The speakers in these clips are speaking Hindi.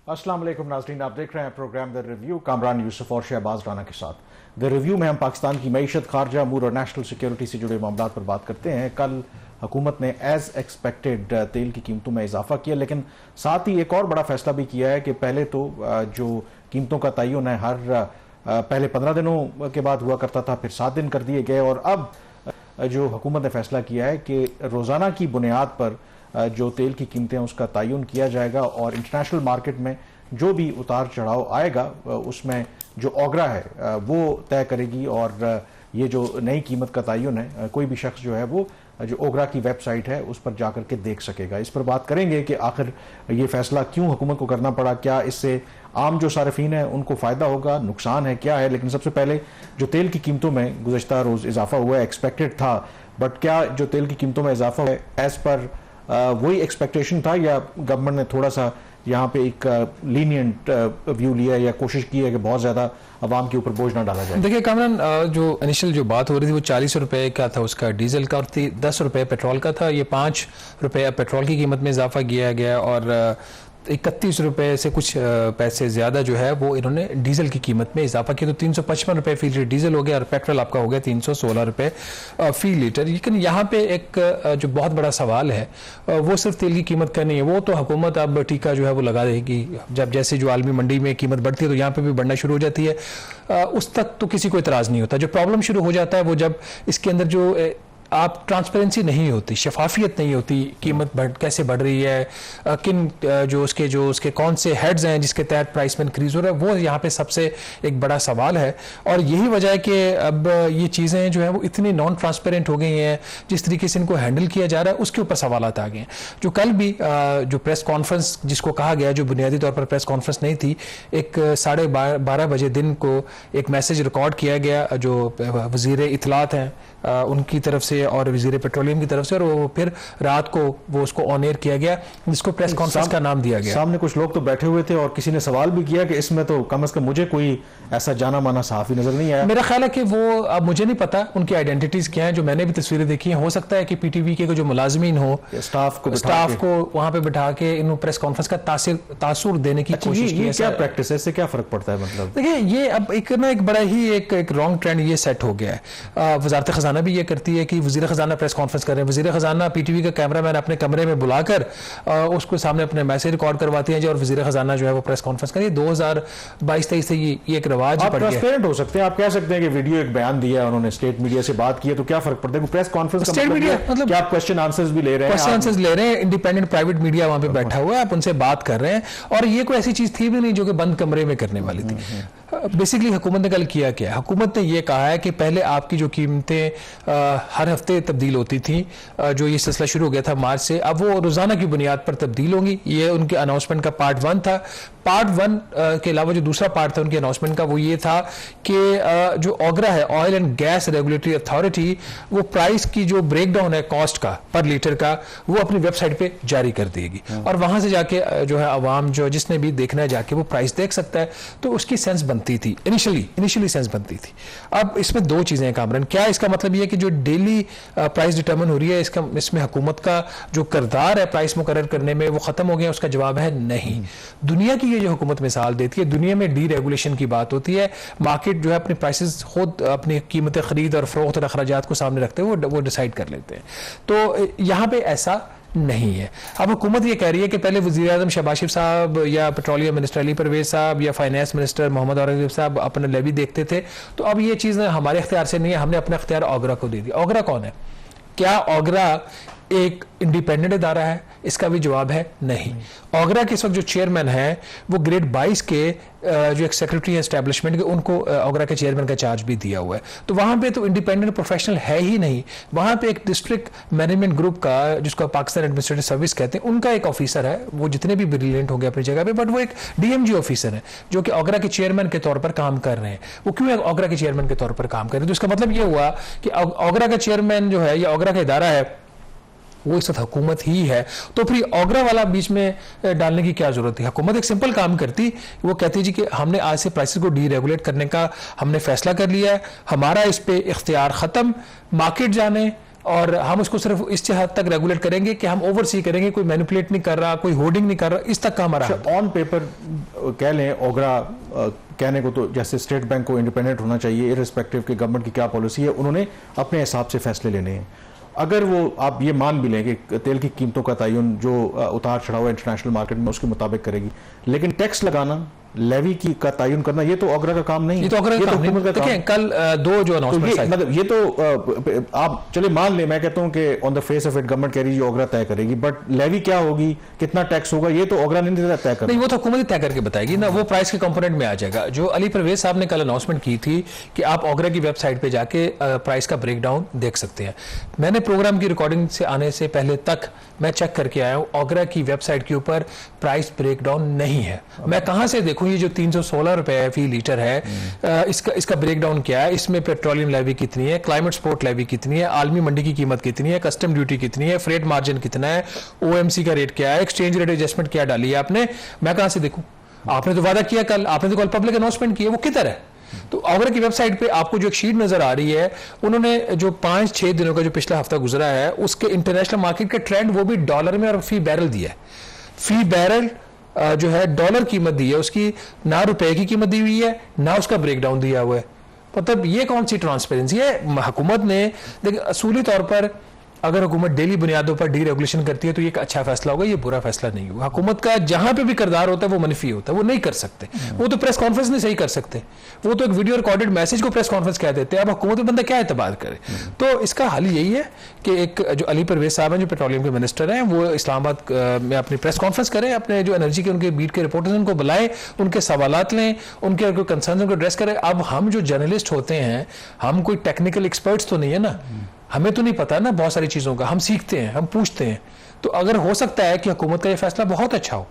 अस्सलाम वालेकुम नाज़रीन, आप देख रहे हैं program the review Kamran Yusuf और शहबाज राना के साथ। द रिव्यू में हम पाकिस्तान की मईशत, खारजा अमूर और नेशनल सिक्योरिटी से जुड़े मामलों पर बात करते हैं। कल हुकूमत ने एज एक्सपेक्टेड तेल की कीमतों में इजाफा किया, लेकिन साथ ही एक और बड़ा फैसला भी किया है कि पहले तो जो कीमतों का तयन है हर पहले 15 दिनों के बाद हुआ करता था, फिर 7 दिन कर दिए गए, और अब जो हुकूमत ने फैसला किया है कि रोज़ाना की बुनियाद पर जो तेल की कीमतें उसका तयन किया जाएगा और इंटरनेशनल मार्केट में जो भी उतार चढ़ाव आएगा उसमें जो ओगरा है वो तय करेगी। और ये जो नई कीमत का तयन है कोई भी शख्स जो है वो जो ओगरा की वेबसाइट है उस पर जाकर के देख सकेगा। इस पर बात करेंगे कि आखिर ये फैसला क्यों हुकूमत को करना पड़ा, क्या इससे आम जो सार्फिन है उनको फ़ायदा होगा, नुकसान है, क्या है। लेकिन सबसे पहले जो तेल की कीमतों में गुज़श्ता रोज़ इजाफा हुआ है, एक्सपेक्टेड था, बट क्या जो तेल की कीमतों में इजाफा हुआ है एज़ पर वही एक्सपेक्टेशन था या गवर्नमेंट ने थोड़ा सा यहाँ पे एक लीनियंट व्यू लिया या कोशिश की है कि बहुत ज़्यादा आवाम के ऊपर बोझ ना डाला जाए? देखिए कामरान, जो इनिशियल जो बात हो रही थी वो 40 रुपए का था उसका डीजल का, और 10 रुपए पेट्रोल का था। ये 5 रुपए पेट्रोल की कीमत में इजाफा किया गया और 31 रुपए से कुछ पैसे ज्यादा जो है वो इन्होंने डीजल की कीमत में इजाफा किया। तो 355 रुपए फी लीटर डीजल हो गया और पेट्रोल आपका हो गया 316 रुपए फी लीटर। लेकिन यहाँ पे एक जो बहुत बड़ा सवाल है वो सिर्फ तेल की कीमत का नहीं है, वो तो हुकूमत अब टीका जो है वो लगा देगी। जब जैसे जो आलमी मंडी में कीमत बढ़ती है तो यहाँ पे भी बढ़ना शुरू हो जाती है, उस तक तो किसी को इतराज नहीं होता। जो प्रॉब्लम शुरू हो जाता है वो जब इसके अंदर जो आप ट्रांसपेरेंसी नहीं होती, शफाफियत नहीं होती, कीमत कैसे बढ़ रही है, किन जो उसके कौन से हेड्स हैं जिसके तहत प्राइस में इंक्रीज हो रहा है, वो यहाँ पे सबसे एक बड़ा सवाल है। और यही वजह है कि अब ये चीज़ें जो है वो इतनी नॉन ट्रांसपेरेंट हो गई हैं, जिस तरीके से इनको हैंडल किया जा रहा है उसके ऊपर सवाल आ गए हैं। जो कल भी जो प्रेस कॉन्फ्रेंस जिसको कहा गया, जो बुनियादी तौर पर प्रेस कॉन्फ्रेंस नहीं थी, एक 12:30 बजे दिन को एक मैसेज रिकॉर्ड किया गया जो वजीर इतलात हैं उनकी तरफ से और वजीर पेट्रोलियम की तरफ से, और वो फिर रात को वो उसको ऑन एयर किया गया, जिसको प्रेस कॉन्फ्रेंस का नाम दिया गया। सामने कुछ लोग तो बैठे हुए थे और किसी ने सवाल भी किया कि इसमें तो कम से कम मुझे कोई ऐसा जाना माना सहाफी नजर नहीं आया। मेरा ख्याल है कि वो, अब मुझे नहीं पता उनकी आइडेंटिटीज क्या है, जो मैंने भी तस्वीरें देखी हैं। हो सकता है कि पीटीवी के जो मुलाजमीन हो, स्टाफ को वहां पे बिठा के इन प्रेस कॉन्फ्रेंस का तासुर देने की कोशिश की है। क्या प्रैक्टिस है, इससे क्या फर्क पड़ता है? मतलब देखिए, ये अब एक बड़ा ही एक रॉन्ग ट्रेंड ये सेट हो गया है। वजारत खजाना भी ये करती है कि वजीर खजाना प्रेस कॉन्फ्रेंस कर रहे हैं, वजीर खजाना पीटीवी का कैमरामैन अपने कमरे में बुलाकर उसको सामने अपने मैसेज रिकॉर्ड करवाते हैं जी, और वजीर खजाना जो है वो प्रेस कॉन्फ्रेंस करिए। 2022-23 से ये एक रिवाज आप ट्रांसपेरेंट हो सकते हैं, आप कह सकते हैं कि वीडियो एक बयान दिया उन्होंने, स्टेट मीडिया से बात की है, तो क्या फर्क पड़ता है? प्रेस कॉन्फ्रेंस स्टेट मीडिया मतलब क्या आप क्वेश्चन आंसर्स भी ले रहे हैं, इंडिपेंडेंट प्राइवेट मीडिया वहां पे बैठा हुआ है, आप उनसे बात कर रहे हैं, और ये कोई ऐसी चीज थी भी नहीं जो कि बंद कमरे में करने वाली थी। बेसिकली हुकूमत ने कल किया क्या, हुकूमत ने यह कहा है कि पहले आपकी जो कीमतें हर हफ्ते तब्दील होती थी, जो ये सिलसिला शुरू हो गया था मार्च से, अब वो रोजाना की बुनियाद पर तब्दील होंगी। ये उनके अनाउंसमेंट का पार्ट 1 था। पार्ट 1 के अलावा जो दूसरा पार्ट था उनके अनाउंसमेंट का, वो ये था कि जो ओगरा है, oil and gas regulatory authority, वो प्राइस की जो ब्रेकडाउन है कॉस्ट का पर लीटर का, वो अपनी वेबसाइट पे जारी कर देगी, और वहां से जाके जो है अवाम जो जिसने भी देखना है जाके वो प्राइस देख सकता है। तो उसकी सेंस बनती थी, इनिशियली सेंस बनती थी। अब इसमें 2 चीजें हैं कामरान। क्या इसका मतलब ये है कि जो डेली प्राइस डिटरमिन हो रही है, इसमें हुकूमत का जो किरदार है प्राइस मुकर्रर करने में वो खत्म हो गया? उसका जवाब है नहीं। दुनिया की ये जो हुकूमत मिसाल देती है, दुनिया में डीरेगुलेशन की बात होती है, मार्केट जो है अपने प्राइसेस खुद अपनी कीमतें खरीद और फरोख्त और अखराजात को सामने रखते हुए वो डिसाइड कर लेते हैं। तो यहाँ पे ऐसा नहीं है। अब हुकूमत ये कह रही है कि पहले वज़ीर आज़म शहबाज शरीफ साहब या पेट्रोलियम मिनिस्टर अली परवेज साहब या फाइनेंस मिनिस्टर मोहम्मद औरंगजेब साहब अपना लेवी देखते थे, तो अब ये चीज़ हमारे इख्तियार से नहीं है, हमने अपना इख्तियार ओगरा को दे दिया। ओगरा कौन है? क्या ओगरा एक इंडिपेंडेंट इदारा है? इसका भी जवाब है नहीं। ओगरा के इस वक्त जो चेयरमैन है वो ग्रेड 22 के जो एक सेक्रेटरी है एस्टेब्लिशमेंट के, उनको ओगरा के चेयरमैन का चार्ज भी दिया हुआ है। तो वहां पे तो इंडिपेंडेंट प्रोफेशनल है ही नहीं। वहां पे एक डिस्ट्रिक्ट मैनेजमेंट ग्रुप का, जिसको पाकिस्तान एडमिनिस्ट्रेटिव सर्विस कहते हैं, उनका एक ऑफिसर है, वो जितने भी ब्रिलियंट होंगे अपनी जगह पे, बट वो एक डीएमजी ऑफिसर है जो कि ओगरा के चेयरमैन के तौर पर काम कर रहे हैं। वो क्यों ओगरा के चेयरमैन के तौर पर काम कर रहे हैं? तो इसका मतलब ये हुआ कि ओगरा का चेयरमैन जो है या ओगरा का इदारा है वो इस वक्त हुकूमत ही है। तो फिर ओगरा वाला बीच में डालने की क्या जरूरत है? हुकूमत एक सिंपल काम करती, वो कहती जी कि हमने आज से प्राइसेस को डीरेगुलेट करने का हमने फैसला कर लिया है, हमारा इस पे इख्तियार खत्म, मार्केट जाने और हम उसको सिर्फ इस हद तक रेगुलेट करेंगे कि हम ओवरसी करेंगे, कोई मैनिपुलेट नहीं कर रहा, कोई होर्डिंग नहीं कर रहा, इस तक का हमारा ऑन पेपर कह लें ओगरा कहने को तो जैसे स्टेट बैंक को इंडिपेंडेंट होना चाहिए इररिस्पेक्टिव कि गवर्नमेंट की क्या पॉलिसी है, उन्होंने अपने हिसाब से फैसले लेने हैं। अगर वो आप ये मान भी लें कि तेल की कीमतों का तयन जो उतार चढ़ाव इंटरनेशनल मार्केट में उसके मुताबिक करेगी, लेकिन टैक्स लगाना, लेवी की का तयन करना ये तो ओगरा का काम नहीं है। ये तो ओगरा का काम नहीं। देखिए कल दो जो अनाउंसमेंट आई, मतलब ये तो आप चलिए मान ले, मैं कहता हूं कि on the face of it government कह रही है ओगरा तय करेगी, बट लेवी क्या होगी, कितना टैक्स होगा, ये तो ओगरा नहीं तय कर, नहीं वो तो हुकूमत ही तय करके बताएगी ना, वो प्राइस के कंपोनेंट में आ जाएगा। जो अली परवेज साहब ने कल अनाउंसमेंट की थी कि आप ओगरा की वेबसाइट पे जाके प्राइस का ब्रेकडाउन देख सकते हैं। मैंने प्रोग्राम की रिकॉर्डिंग से आने से पहले तक मैं चेक करके आया हूं, ओगरा की वेबसाइट के ऊपर प्राइस ब्रेकडाउन नहीं है। मैं कहां से देखूं ये जो 316 रुपए फी लीटर है, इसका ब्रेकडाउन क्या है, इसमें पेट्रोलियम लेवी कितनी है, क्लाइमेट सपोर्ट लेवी कितनी है, आलमी मंडी की कीमत कितनी है, कस्टम ड्यूटी कितनी है, फ्रेट मार्जिन कितना है, ओएमसी का रेट क्या है, एक्सचेंज रेट एडजस्टमेंट क्या डाली है आपने, मैं कहां से देखूं? आपने तो वादा किया कल, आपने तो कल पब्लिक अनाउंसमेंट किया, वो किधर है? तो ओगरा की वेबसाइट पे आपको जो एक शीट नजर आ रही है, उन्होंने जो 5-6 दिनों का जो पिछला हफ्ता गुजरा है उसके इंटरनेशनल मार्केट का ट्रेंड वो भी डॉलर में और फी बैरल दिया है। फी बैरल जो है डॉलर कीमत दी है उसकी, ना रुपए की कीमत दी हुई है, ना उसका ब्रेकडाउन दिया हुआ है। मतलब ये कौन सी ट्रांसपेरेंसी है? हुकूमत ने देखिए असूली तौर पर अगर हुकूमत डेली बुनियादों पर डीरेगुलेशन करती है तो ये एक अच्छा फैसला होगा, ये बुरा फैसला नहीं होगा। हुकूमत का जहां पे भी किरदार होता है वो मनफी होता है, वो नहीं कर सकते। वो तो प्रेस कॉन्फ्रेंस नहीं सही कर सकते, वो तो एक वीडियो रिकॉर्डेड मैसेज को प्रेस कॉन्फ्रेंस कह देते हैं। अब हुकूमत में बंदा क्या एतबार करे? तो इसका हल यही है कि एक जो अली परवेज साहब हैं जो पेट्रोलियम के मिनिस्टर हैं, वो इस्लामाबाद में अपनी प्रेस कॉन्फ्रेंस करें, अपने जो एनर्जी के उनके बीट के रिपोर्टर्स उनको बुलाएं, उनके सवालात लें, उनके कंसर्न उनको एड्रेस करें। अब हम जो जर्नलिस्ट होते हैं, हम कोई टेक्निकल एक्सपर्ट्स तो नहीं है ना, हमें तो नहीं पता ना बहुत सारी चीजों का, हम सीखते हैं, हम पूछते हैं। तो अगर हो सकता है कि हुकूमत का ये फैसला बहुत अच्छा हो,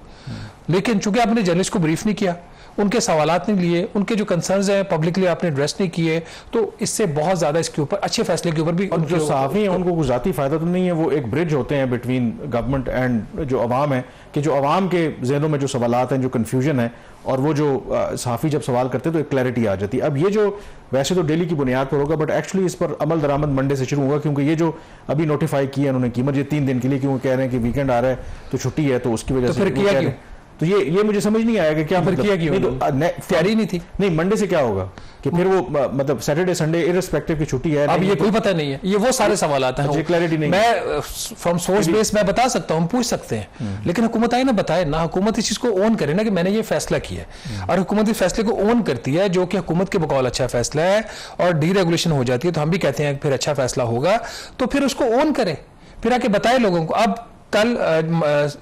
लेकिन चूंकि आपने जर्नलिस्ट को ब्रीफ नहीं किया, उनके सवालात नहीं लिए, उनके जो कंसर्न्स हैं पब्लिकली आपने एड्रेस नहीं किए, तो इससे बहुत ज्यादा इसके ऊपर अच्छे फैसले के ऊपर भी जो सहाफी हैं उनको कुछ जाती फायदा तो नहीं है, वो एक ब्रिज होते हैं बिटवीन गवर्नमेंट एंड जो अवाम है, कि जो अवाम के जहनों में जो सवालात हैं, जो कन्फ्यूजन है, और वो जो सहाफी जब सवाल करते हैं तो एक क्लैरिटी आ जाती है। अब ये जो वैसे तो डेली की बुनियाद पर होगा, बट एक्चुअली इस पर अमल दरामद मंडे से शुरू होगा, क्योंकि ये जो अभी नोटिफाई किया उन्होंने कीमत, ये 3 दिन के लिए, क्योंकि कह रहे हैं कि वीकेंड आ रहा है तो छुट्टी है, तो उसकी वजह से फिर किया क्यों? तो ये मुझे समझ नहीं आया कि क्या फिर किया क्यों? तो तैयारी नहीं थी। नहीं, मंडे से क्या होगा कि फिर वो मतलब सैटरडे संडे इररिस्पेक्टिव की छुट्टी है। अब ये कोई पता नहीं है, ये वो सारे सवाल आते हैं, क्लैरिटी नहीं। मैं फ्रॉम सोर्स बेस मैं बता सकता हूं, हम पूछ सकते हैं, लेकिन हुकूमत आई ना बताए ना, हुकूमत इस चीज को ओन करे ना कि मैंने ये फैसला किया है, और हुकूमत इस फैसले को ओन करती है जो कि हुकूमत के बकौल अच्छा फैसला है, और डीरेगुलेशन हो जाती है तो हम भी कहते हैं फिर अच्छा फैसला होगा, तो फिर उसको ओन करे, फिर आके बताए लोगों को। अब कल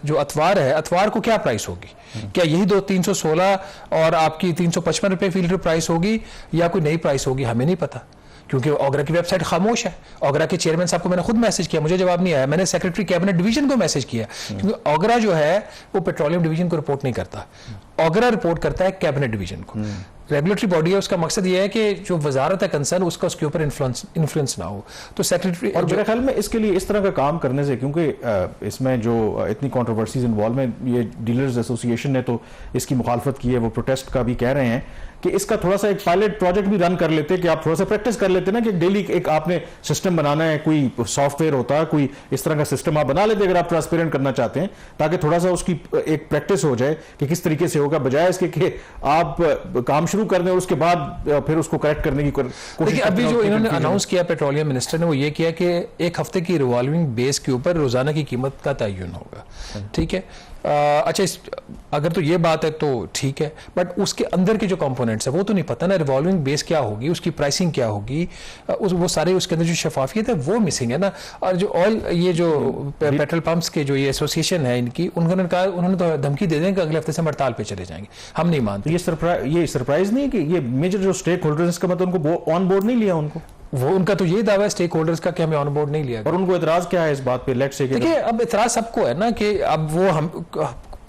जो अतवार है, अतवार को क्या प्राइस होगी? क्या यही 316 और आपकी 355 रुपए फी लीटर प्राइस होगी, या कोई नई प्राइस होगी? हमें नहीं पता, क्योंकि ओगरा की वेबसाइट खामोश है। ओगरा के चेयरमैन साहब को मैंने खुद मैसेज किया, मुझे जवाब नहीं आया। मैंने सेक्रेटरी कैबिनेट डिवीजन को मैसेज किया, क्योंकि ओगरा जो है वो पेट्रोलियम डिवीजन को रिपोर्ट नहीं करता, ओगरा रिपोर्ट करता है कैबिनेट डिवीजन को। रेगुलेटरी बॉडी है, उसका मकसद यह है कि जो वजारत है कंसर्न उसका उसके ऊपर इन्फ्लुएंस ना हो। तो सेक्रेटरी, और मेरे ख्याल में इसके लिए इस तरह का काम करने से, क्योंकि इसमें जो इतनी कंट्रोवर्सीज इन्वॉल्व हैं, ये डीलर्स एसोसिएशन ने तो इसकी मुखालफत की है, वो प्रोटेस्ट का भी कह रहे हैं कि इसका थोड़ा सा एक पायलट प्रोजेक्ट भी रन कर लेते, कि आप थोड़ा सा प्रैक्टिस कर लेते ना, कि डेली एक आपने सिस्टम बनाना है, कोई सॉफ्टवेयर होता है, कोई इस तरह का सिस्टम आप बना लेते अगर आप ट्रांसपेरेंट करना चाहते हैं, ताकि थोड़ा सा उसकी एक प्रैक्टिस हो जाए कि किस तरीके से होगा, बजाय इसके कि आप काम शुरू कर दें और उसके बाद फिर उसको करेक्ट करने की कोशिश। देखिए अभी जो इन्होंने अनाउंस किया पेट्रोलियम मिनिस्टर ने, वो ये किया कि एक हफ्ते की रिवॉल्विंग बेस के ऊपर रोजाना की कीमत का तयन होगा, ठीक है। अच्छा, अगर तो ये बात है तो ठीक है, बट उसके अंदर के जो कंपोनेंट्स है वो तो नहीं पता ना, रिवॉल्विंग बेस क्या होगी, उसकी प्राइसिंग क्या होगी, वो सारे उसके अंदर जो शफाफियत है वो मिसिंग है ना। और जो ऑयल, ये जो पेट्रोल पंप्स के जो ये एसोसिएशन है इनकी, उन्होंने कहा, उन्होंने तो धमकी दे दें कि अगले हफ्ते से हड़ताल पे चले जाएंगे, हम नहीं मानते। ये सरप्राइज नहीं है कि ये मेजर जो स्टेक होल्डर्स का, मतलब उनको ऑन बोर्ड नहीं लिया उनको, वो उनका तो ये दावा है स्टेक होल्डर्स का कि हमें ऑन बोर्ड नहीं लिया। और उनको एतराज क्या है इस बात पे? लेट्स से देखिए अब एतराज सबको है ना, कि अब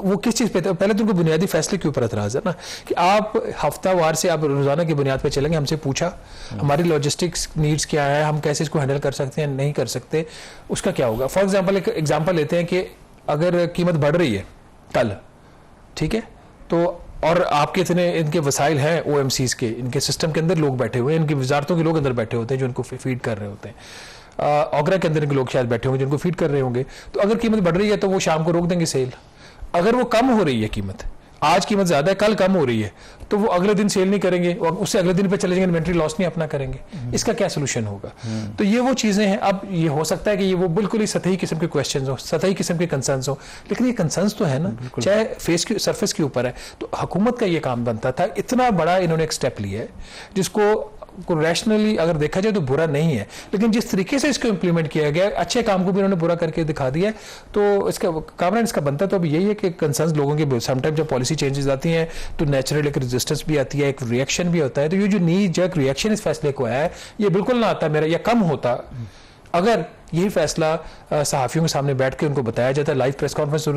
वो किस चीज पे, पहले तो उनको बुनियादी फैसले के ऊपर एतराज है ना, कि आप हफ्तावार से आप रोजाना की बुनियाद पे चलेंगे। हमसे पूछा हमारी लॉजिस्टिक्स नीड्स क्या है, हम कैसे इसको हैंडल कर सकते हैं, नहीं कर सकते, उसका क्या होगा। फॉर एग्जांपल एक एग्जांपल लेते हैं कि अगर कीमत बढ़ रही है कल, ठीक है, तो और आपके इतने इनके वसाइल हैं ओएमसीज के, इनके सिस्टम के अंदर लोग बैठे हुए हैं, इनकी वजारतों के लोग अंदर बैठे होते हैं जो इनको फीड कर रहे होते हैं, ओगरा के अंदर के लोग शायद बैठे होंगे जिनको फीड कर रहे होंगे, तो अगर कीमत बढ़ रही है तो वो शाम को रोक देंगे सेल। अगर वो कम हो रही है कीमत, आज कीमत ज्यादा है कल कम हो रही है, तो वो अगले दिन सेल नहीं करेंगे और उससे अगले दिन पे चले जाएंगे, इन्वेंट्री लॉस नहीं अपना करेंगे। इसका क्या सोल्यूशन होगा? तो ये वो चीजें हैं। अब ये हो सकता है कि ये वो बिल्कुल ही सतही किस्म के क्वेश्चंस हो, सतही किस्म के कंसर्न्स हो, लेकिन ये कंसर्न्स तो है ना, चाहे फेस के सरफेस के ऊपर है। तो हुकूमत का ये काम बनता था, इतना बड़ा इन्होंने एक स्टेप लिया है जिसको रैशनली अगर देखा जाए तो बुरा नहीं है, लेकिन जिस तरीके से इसको इंप्लीमेंट किया गया, अच्छे काम को भी उन्होंने बुरा करके दिखा दिया है। तो इसका कामरान इसका बनता तो अब यही है कि कंसर्न्स लोगों के, समटाइम जब पॉलिसी चेंजेस आती हैं तो नेचुरल एक रेजिस्टेंस भी आती है, एक रिएक्शन भी होता है। तो ये जो नी जर्क रिएक्शन इस फैसले को है, ये बिल्कुल ना आता मेरा, या कम होता अगर यही फैसला सहाफियों के सामने बैठ के उनको बताया जाता, लाइव प्रेस कॉन्फ्रेंस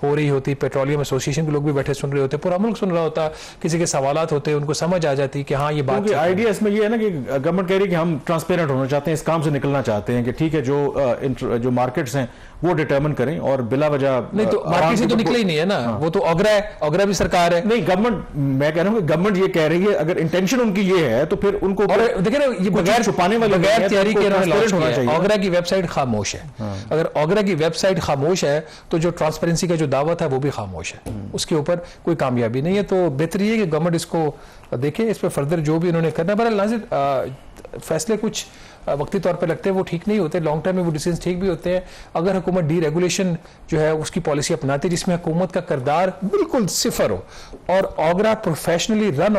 हो रही होती, पेट्रोलियम एसोसिएशन के लोग भी बैठे सुन रहे होते, पूरा मुल्क सुन रहा होता, किसी के सवालात होते, उनको समझ आ जाती कि हाँ ये बात। आइडिया इसमें ये है ना कि गवर्नमेंट कह रही है कि हम ट्रांसपेरेंट होना चाहते हैं, इस काम से निकलना चाहते हैं कि ठीक है जो मार्केट्स हैं वो डिटरमिन करें और बिला वजह नहीं, तो मार्केट से तो निकले ही नहीं है ना। हाँ। वो तो ओगरा है, ओगरा भी सरकार है। नहीं, गवर्नमेंट, मैं कह रहा हूं कि गवर्नमेंट ये कह रही है, अगर इंटेंशन उनकी ये है तो फिर उनको देखिए ना, ये बगैर छुपाने वाले, बगैर तैयारी के लॉन्च होना चाहिए। ओगरा की वेबसाइट खामोश है। अगर ओगरा की वेबसाइट खामोश है तो जो ट्रांसपेरेंसी का जो दावा था वो भी खामोश है, उसके ऊपर कोई कामयाबी नहीं है। तो बेहतरी है कि गवर्नमेंट इसको देखे, इस पर फर्दर जो भी उन्होंने करना है। बहरहाल नाज़िर, फैसले कुछ वक्ती तौर पे लगते हैं वो ठीक नहीं होते, लॉन्ग टर्म में वो डिसीजन ठीक भी होते हैं। अगर हुकूमत डी रेगुलेशन जो है उसकी पॉलिसी अपनाती है जिसमें हुकूमत का किरदार बिल्कुल सिफर हो और ओगरा प्रोफेशनली रन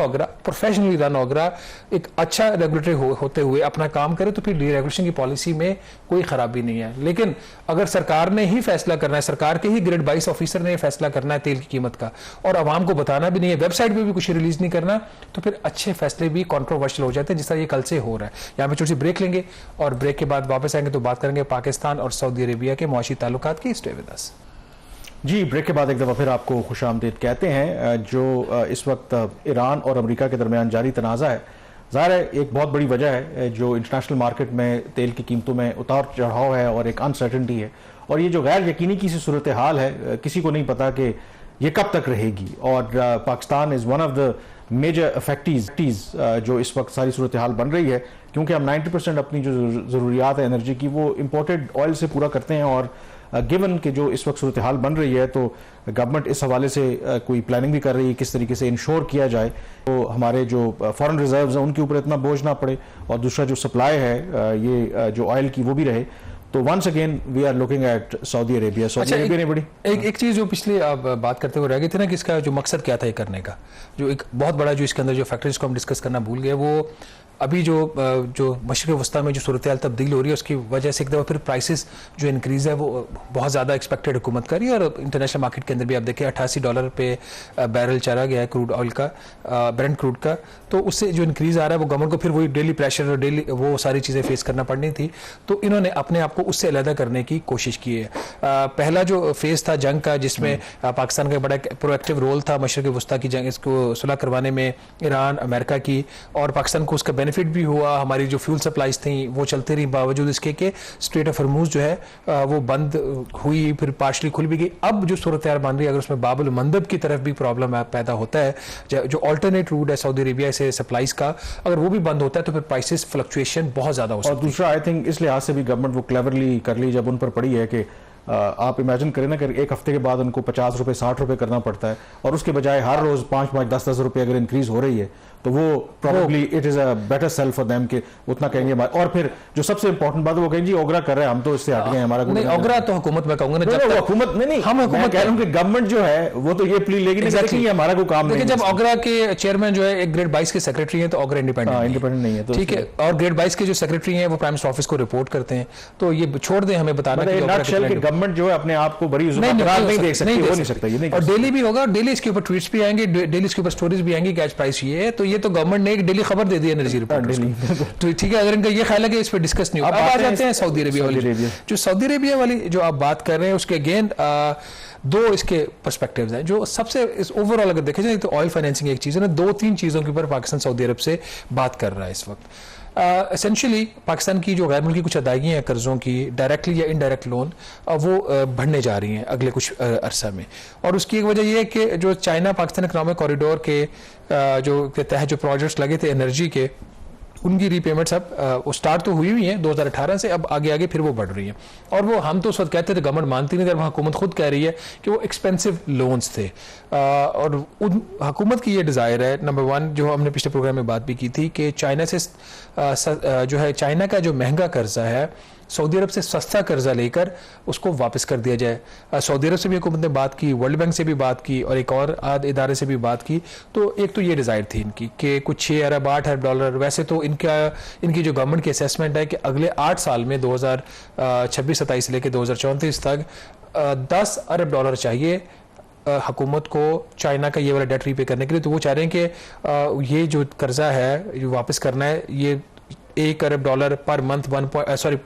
ओगरा एक अच्छा रेगुलेटरी होते हुए अपना काम करे, तो फिर डी रेगुलेशन की पॉलिसी में कोई खराबी नहीं है। लेकिन अगर सरकार ने ही फैसला करना है, सरकार के ही ग्रेड 22 ऑफिसर ने फैसला करना है तेल की कीमत का और आवाम को बताना भी नहीं है, वेबसाइट पर भी कुछ रिलीज नहीं करना, तो फिर अच्छे फैसले भी कॉन्ट्रोवर्शियल हो जाते हैं, जिस तरह ये कल से हो रहा है। यहाँ पे छोटी सी ब्रेक लेंगे और ब्रेक के बाद वापस आएंगे तो बात करेंगे पाकिस्तान और सऊदी अरेबिया के मुआशी ताल्लुकात की। Stay with us. जी, ब्रेक के बाद एक दफ़ा फिर आपको खुशामदीद कहते हैं। जो इस वक्त ईरान और अमेरिका के दरमियान जारी तनाज़ा है, ज़ाहिर है एक बहुत बड़ी वजह है जो इंटरनेशनल मार्केट में तेल की कीमतों में उतार चढ़ाव है और एक अनसर्टनिटी है, और ये जो गैर यकीनी की सी सूरत हाल है, किसी को नहीं पता कि ये कब तक रहेगी। और Pakistan is one of the major affectees जो इस वक्त सारी सूरत हाल बन रही है, क्योंकि हम 90% अपनी जो ज़रूरियात है एनर्जी की वो इम्पोर्टेड ऑयल से पूरा करते हैं। और गिवन कि जो इस वक्त सूरत हाल बन रही है, तो गवर्नमेंट इस हवाले से कोई प्लानिंग भी कर रही है किस तरीके से इंश्योर किया जाए तो हमारे जो फॉरेन रिजर्व्स हैं उनके ऊपर इतना बोझ ना पड़े, और दूसरा जो सप्लाई है ये जो ऑयल की वो भी रहे। तो once again we are looking at Saudi Arabia. Saudi Arabia ने बड़ी एक चीज जो पिछले आप बात करते हुए रह गई थी ना कि इसका जो मकसद क्या था ये करने का, जो एक बहुत बड़ा जो इसके अंदर जो फैक्टर्स को हम डिस्कस करना भूल गए, वो अभी जो मशरिक़ वस्ता में जो सूरत हाल तब्दील हो रही है उसकी वजह से एक दफ़ा फिर प्राइसेस जो इंक्रीज़ है वो बहुत ज़्यादा एक्सपेक्टेड हुकूमत कर रही है। और इंटरनेशनल मार्केट के अंदर भी आप देखें $88 पे बैरल चला गया है क्रूड ऑयल का, ब्रेंट क्रूड का। तो उससे जो इंक्रीज़ आ रहा है वो गवर्नमेंट को फिर वही डेली प्रेशर और डेली वो सारी चीज़ें फेस करना पड़नी थी, तो इन्होंने अपने आप को उससे अलहदा करने की कोशिश की है। पहला जो फेज़ था जंग का, जिसमें पाकिस्तान का बड़ा प्रोएक्टिव रोल था मशरिक़ वस्ता की जंग इसको सुलह करवाने में ईरान अमेरिका की, और पाकिस्तान को उसका बेनिफिट भी हुआ। हमारी जो फ्यूल सप्लाईज थी वो चलती रही, बावजूद इसके कि स्ट्रेट ऑफ हॉर्मुज़ जो है वो बंद हुई, फिर पार्शली खुल भी गई। अब जो सूरत हाल बन रही है, अगर उसमें बाबुल मंदब की तरफ भी प्रॉब्लम पैदा होता है, जो अल्टरनेट रूट है सऊदी अरेबिया से सप्लाईज का, अगर वो भी बंद होता है तो फिर प्राइसेस फ्लक्चुएशन बहुत ज्यादा हो सकती है। और दूसरा आई थिंक इस लिहाज से भी गवर्नमेंट वो क्लेवरली कर ली जब उन पर पड़ी है कि आप इमेजिन करें ना कि एक हफ्ते के बाद उनको 50 रुपए 60 रुपए करना पड़ता है, और उसके बजाय हर रोज 5-5 10-10 रुपए अगर इंक्रीज हो रही है तो वो probably it is a better sell for them कि उतना कहेंगे। और फिर जो सबसे इंपॉर्टेंट बात है वो कहेंगे जी ओगरा कर रहे हैं, हम तो इससे हट गए, हमारा नहीं ओगरा तो हुकूमत में कहूंगा ना, जब तक हुकूमत नहीं हम हुकूमत कह रहे हैं कि गवर्नमेंट जो है वो तो ये प्ली लेगी नहीं, हमारा कोई काम नहीं। जब ओगरा के चेयरमैन जो है एक ग्रेड 22 के सेक्रेटरी हैं तो ओगरा इंडिपेंडेंट नहीं है, ठीक है, और ग्रेड 22 के जो सेक्रेटरी हैं वो प्राइम मिनिस्टर ऑफिस को रिपोर्ट करते हैं, तो ये छोड़ दें हमें बताना कि गवर्नमेंट जो है अपने आप को बड़ी नहीं देख सकती, हो नहीं सकता ये नहीं। और डेली भी होगा, डेली इसके ऊपर ट्वीट्स भी आएंगे, डेली इसके ऊपर स्टोरीज भी आएंगी, गैस प्राइस ये है, तो ये तो गवर्नमेंट ने एक डेली खबर दे दी एनर्जी रिपोर्ट, तो ठीक है। अगर इनका ये ख्याल है कि इस पर डिस्कस नहीं होगा। अब आ जाते हैं सऊदी अरेबिया वाली, जो सऊदी अरेबिया वाली जो आप बात कर रहे हैं उसके अगेन दो इसके पर्सपेक्टिव्स हैं। जो सबसे ओवरऑल अगर देखें जाए तो ऑयल फाइनेंसिंग एक चीज़ है ना, 2-3 चीज़ों के ऊपर पाकिस्तान सऊदी अरब से बात कर रहा है इस वक्त। एसेंशियली पाकिस्तान की जो गैर मुल्की कुछ अदायगी हैं कर्ज़ों की, डायरेक्टली या इनडायरेक्ट लोन, वो बढ़ने जा रही हैं अगले कुछ अरसा में। और उसकी एक वजह यह है कि जो चाइना पाकिस्तान इकनॉमिक कॉरिडोर के जो तहत जो प्रोजेक्ट्स लगे थे एनर्जी के, उनकी रीपेमेंट्स अब वो स्टार्ट तो हुई है 2018 से, अब आगे आगे फिर वो बढ़ रही हैं। और वो हम तो उस वक्त कहते थे गवर्नमेंट मानती नहीं, वहाँ हुकूमत खुद कह रही है कि वो एक्सपेंसिव लोन्स थे। और हुकूमत की ये डिज़ायर है, नंबर वन, जो हमने पिछले प्रोग्राम में बात भी की थी, कि चाइना से जो है चाइना का जो महंगा कर्जा है सऊदी अरब से सस्ता कर्जा लेकर उसको वापस कर दिया जाए। सऊदी अरब से भी हुकूमत ने बात की, वर्ल्ड बैंक से भी बात की और एक और इदारे से भी बात की। तो एक तो ये डिज़ायर थी इनकी कि कुछ 6 अरब 8 अरब डॉलर, वैसे तो इनकी जो गवर्नमेंट की असेसमेंट है कि अगले 8 साल में 2026-27 से लेकर 2034 तक 10 अरब डॉलर चाहिए हुकूमत को चाइना का ये वाला डेट रीपे करने के लिए। तो वो चाह रहे हैं कि ये जो कर्जा है जो वापस करना है, ये 1 अरब dollar per month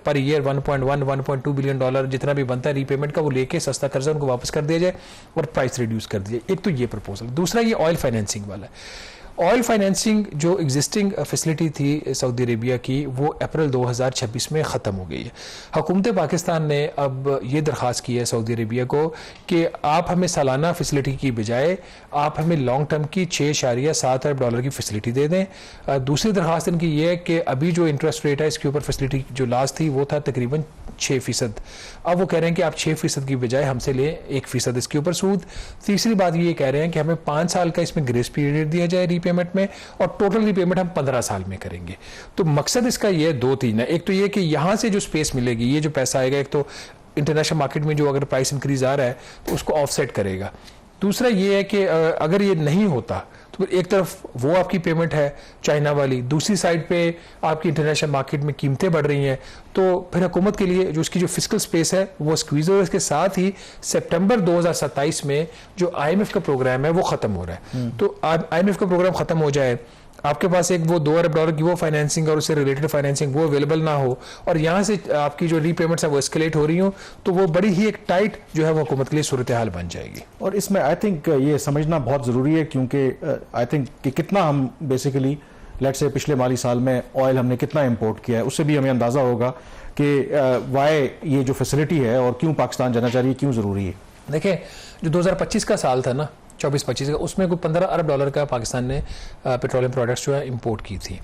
per year 1.1-1.2 billion dollar जितना भी बनता है रीपेमेंट का, वो लेके सस्ता कर्जा उनको वापस कर दिया जाए और प्राइस रिड्यूस कर दिया जाए। एक तो ये प्रपोजल। दूसरा ये ऑयल फाइनेंसिंग वाला है। ऑयल फाइनेंसिंग जो एग्जिस्टिंग फैसिलिटी थी सऊदी अरेबिया की, वो अप्रैल 2026 में ख़त्म हो गई है। हुकूमत पाकिस्तान ने अब ये दरख्वास्त की है सऊदी अरेबिया को कि आप हमें सालाना फैसिलिटी की बजाय आप हमें लॉन्ग टर्म की 6.7 अरब डॉलर की फैसिलिटी दे दें। दूसरी दरख्वास्त इनकी ये है कि अभी जो इंटरेस्ट रेट है इसके ऊपर फैसिलिटी जो लास्ट थी वो था तकरीबन 6%। अब वो कह रहे हैं कि आप 6% की बजाय हमसे लें 1% इसके ऊपर सूद। तीसरी बात ये कह रहे हैं कि हमें 5 साल का इसमें ग्रेस पीरियड दिया जाए रीपेमेंट में, और टोटल रीपेमेंट हम 15 साल में करेंगे। तो मकसद इसका ये 2-3 है। एक तो ये कि यहाँ से जो स्पेस मिलेगी, ये जो पैसा आएगा, एक तो इंटरनेशनल मार्केट में जो अगर प्राइस इंक्रीज आ रहा है तो उसको ऑफसेट करेगा। दूसरा ये है कि अगर ये नहीं होता तो एक तरफ वो आपकी पेमेंट है चाइना वाली, दूसरी साइड पे आपकी इंटरनेशनल मार्केट में कीमतें बढ़ रही हैं, तो फिर हुकूमत के लिए जो उसकी जो फिस्कल स्पेस है वो स्क्वीज हो। इसके साथ ही सितंबर 2027 में जो IMF का प्रोग्राम है वो ख़त्म हो रहा है। तो IMF का प्रोग्राम ख़त्म हो जाए, आपके पास एक वो 2 अरब डॉलर की वो फाइनेंसिंग और उससे रिलेटेड फाइनेंसिंग वो अवेलेबल ना हो, और यहाँ से आपकी जो रीपेमेंट्स है वो एस्केलेट हो रही हो, तो वो बड़ी ही एक टाइट जो है वो हुकूमत के लिए सूरत हाल बन जाएगी। और इसमें आई थिंक ये समझना बहुत ज़रूरी है, क्योंकि आई थिंक कि कितना हम बेसिकली लेट से पिछले माली साल में ऑयल हमने कितना इंपोर्ट किया है, उससे भी हमें अंदाज़ा होगा कि वाई ये जो फैसिलिटी है और क्यों पाकिस्तान जाना चाह रही है, क्यों ज़रूरी है। देखें, जो 2025 का साल था ना, 24-25 का, उसमें कोई 15 अरब डॉलर का पाकिस्तान ने पेट्रोलियम प्रोडक्ट्स जो है इंपोर्ट की थी।